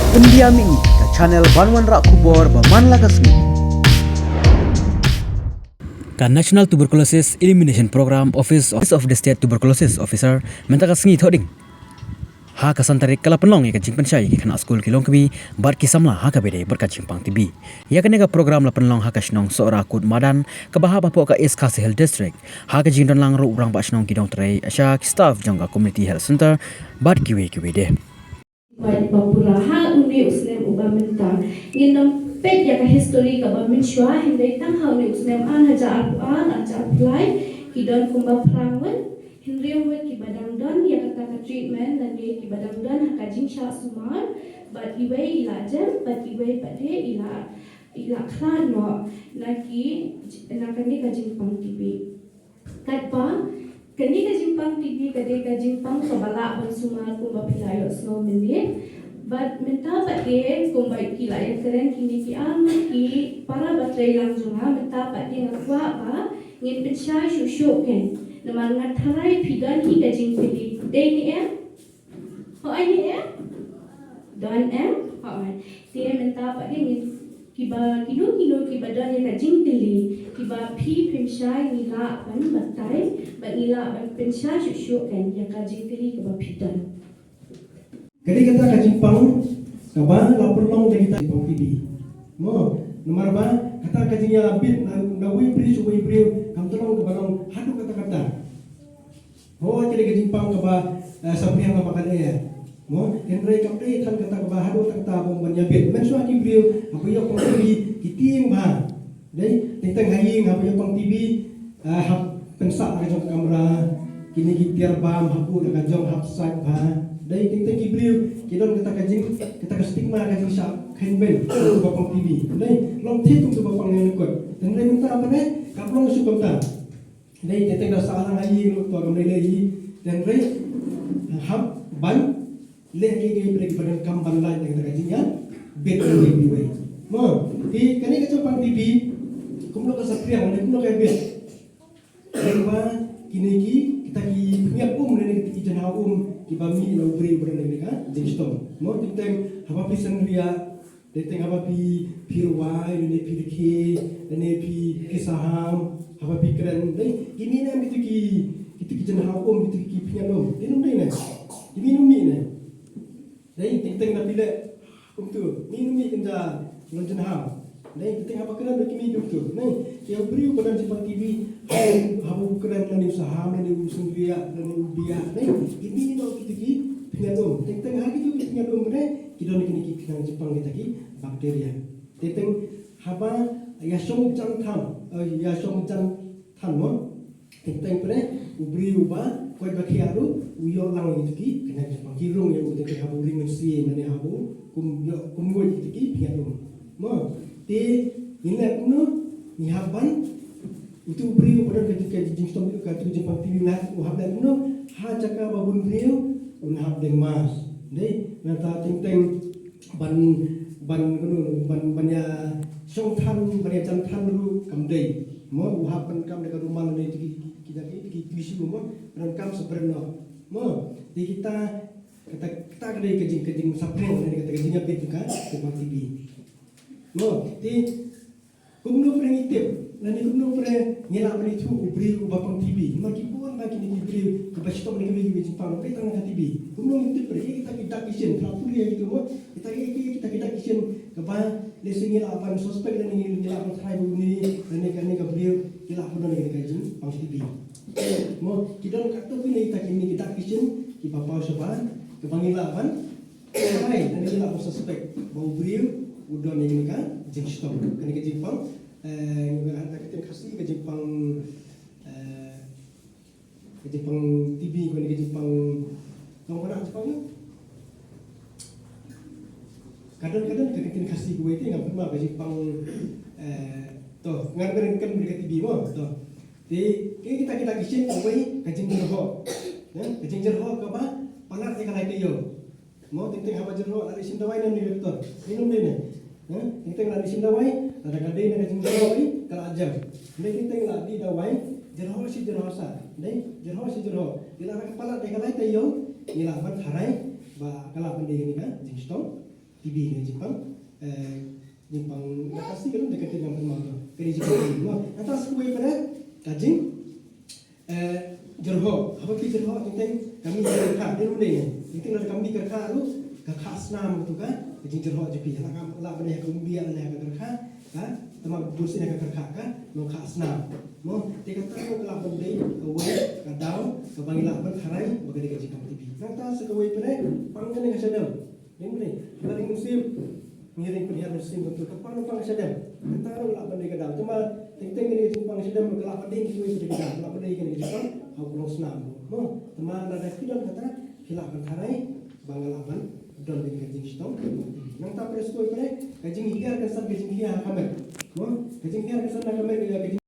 Pendiami ke channel Banwan Rak Kubor Berman Lagasmi. National Tuberculosis Elimination Program Office of the State Tuberculosis Officer mentaka sengi thoding. Ha kasan tarik kala penlong ya kajing pensyai ke kana skul kilong kebi bar kisamla ha ka bede berkajing pang tibi. Ya kene ka program la penlong ha kasnong seora kut madan ke baha bapo ka East Khasi Health District. Ha ka jing don lang ro urang ba snong kidong trai asya staff jangga Community Health Center bar kiwe de. Baik papuraha uni usnem ubamenta nginam pet ya ka history ka bamin shwa hindai tang ha uni usnem an haja apuan aja apply kidon kumba prangan hindrium wet ki badang don ya kata ka treatment dan ye ki badang don ha kajing sha sumar but iwe ila jam but iwe pade ila khan no naki nakani kajing pang tibi katpa kani ka jimpang TV kade ka jimpang kabala ban sumar ko bapilayo snow minute but menta pate kung bai kilaya keren kini ki am ki para batray lang junga menta pate ngakwa ba ngin pensya shusho ken naman ngatharay pidan hi ka jimpili day ni ho ai ni don ho ai tie menta pate ngin kiba kino kibadan ya ka jimpili kiba pi pensya ngila ban batay Bagila ban pensya shusyo kan yang kajing tili ke bapitan. Kali kata kajimpang kaban lapurlong dari kita pang TV. Mo nomor ba kata kajingnya labit nawi pri suwi pri kam tolong ke barang hadu kata-kata. Mo kali kajimpang kaba sabriang kaba kadaya. Mo henry kapri tan kata kaba hadu kata bong banyabit. Men suaki pri apa yo pang TV kiting ba. Dai tentang haying apa yo pang TV hap pensak kajong kamera kini gitiar bam hapu na kajong hapsak ba dai tingting gibriu kidon kita stigma kajing syak khenben tu bapang TV dai long thi tu bapang yang ikut dan dai minta apa ne kaplong su kamta dai tingting da salang ai lu to kamre le yi dan dai hap ban le ge break badan kam ban lai dengan kajingnya bet le bi mo di kani kajong pang TV kumlo ka sakriang ne kumlo ka bet Lepas kini kita punya dan kita jangan ki bami na ubri berada ni kan jenistom. Mau tentang apa pisan ria, tentang apa pirwai, ni pirke, ni kisaham, apa pikiran. Dai ini na itu ki jangan itu ki punya dom. Ini dai na. Ini numi na. Dai tentang na pila untuk ini numi kenja lonjan ham. Dai tentang apa kena kimi doktor. Nai ki ubri pada jepang TV habu keren dan usaha dan urusan dia dan ubia. Ini no kita ki pengadom. Tentang hari itu kita pengadom mana kita nak kini kita Jepang kita ki bakteria. Tentang haba yasong jang tham mo. Tentang pada ubri uba koi bakiaru uyo lang itu ki kena Jepang kirung yang udah habu ringan si mana habu kumgoi itu ki pengadom. Mo te ingat no ni haban itu beriu pada ketika jingstom itu kata Jepang TV nak uhab dan kuno ha cakap babun beriu unhab deng mas dei nata tentang ban ya song than ban ya chan than ru kam dei mo uhab ban kam dekat rumah ni kita isu mo dan kam sebenarnya mo di kita kedai kejing sapreng ni kata kejingnya pet kan Jepang TV mo di kumno primitif Nani kumno pre ngela mani tu ubri ubapang TV. Maki buan maki ni ubri kebasto mani kami Jepang pe tang TV. Kumno itu pre kita kisien trapuli ya gitu mo. Kita kisien keba lesing ngela apan suspek dan ngela apan try buni dan ni kabri ngela apan ni kajin pang TV. Mo kita kata pini kita kisien ki bapa soban kepangila apan. Hai dan ngela apan suspek bau ubri udah ni kan Jepang kan ke Jepang kita kasih ke Jepang TV ke Jepang kau pernah Jepang ni kadang-kadang kita kasih gue itu nggak pernah ke Jepang toh ngan kan mereka TV mo toh di kita kisah gue kajing jerho kajing jerho apa panat yang lain dia mo tingting apa jerho ada sindawai dan ni betul minum deh tingting ada sindawai ada kadai nak kajing jerho kalau ajar. Nek kita ngeladi dawai jerho si jerho sa. Nek jerho si jerho. Bila kepala dekalai tayo, ngilapan harai ba kalapan dia ni kan jingstom. TV ni Jepang Jepang nak kasih kalau dekat dengan permang kiri Jepang mo atas kuih pada kajing jerho apa ki jerho tentang kami kerja dia mulai itu nak kami kerja lu kakak senam tu kan kajing jerho jepi lah pada yang kemudian ada yang kerja kan teman bursi yang kerja kan mau kak senam mo dia kata mau kelak benda away kadau kebangilah berharai bagi dia kajing TV nanti sekawai pada panggan yang sedang ini dari musim ngiring perihal musim betul kapan pang sedang kita lah benda kadau cuma tentang ini Jepang sedang kelak pada yang kuih pada kadau kelak pada yang Jepang hau pulang senam mo teman ada tidak kata hilak berharai bangalaban dan dengan kajing stong nang tak perlu sekoi pada kajing hiar kesan kajing hiar kamera mo kajing hiar kesan kamera kajing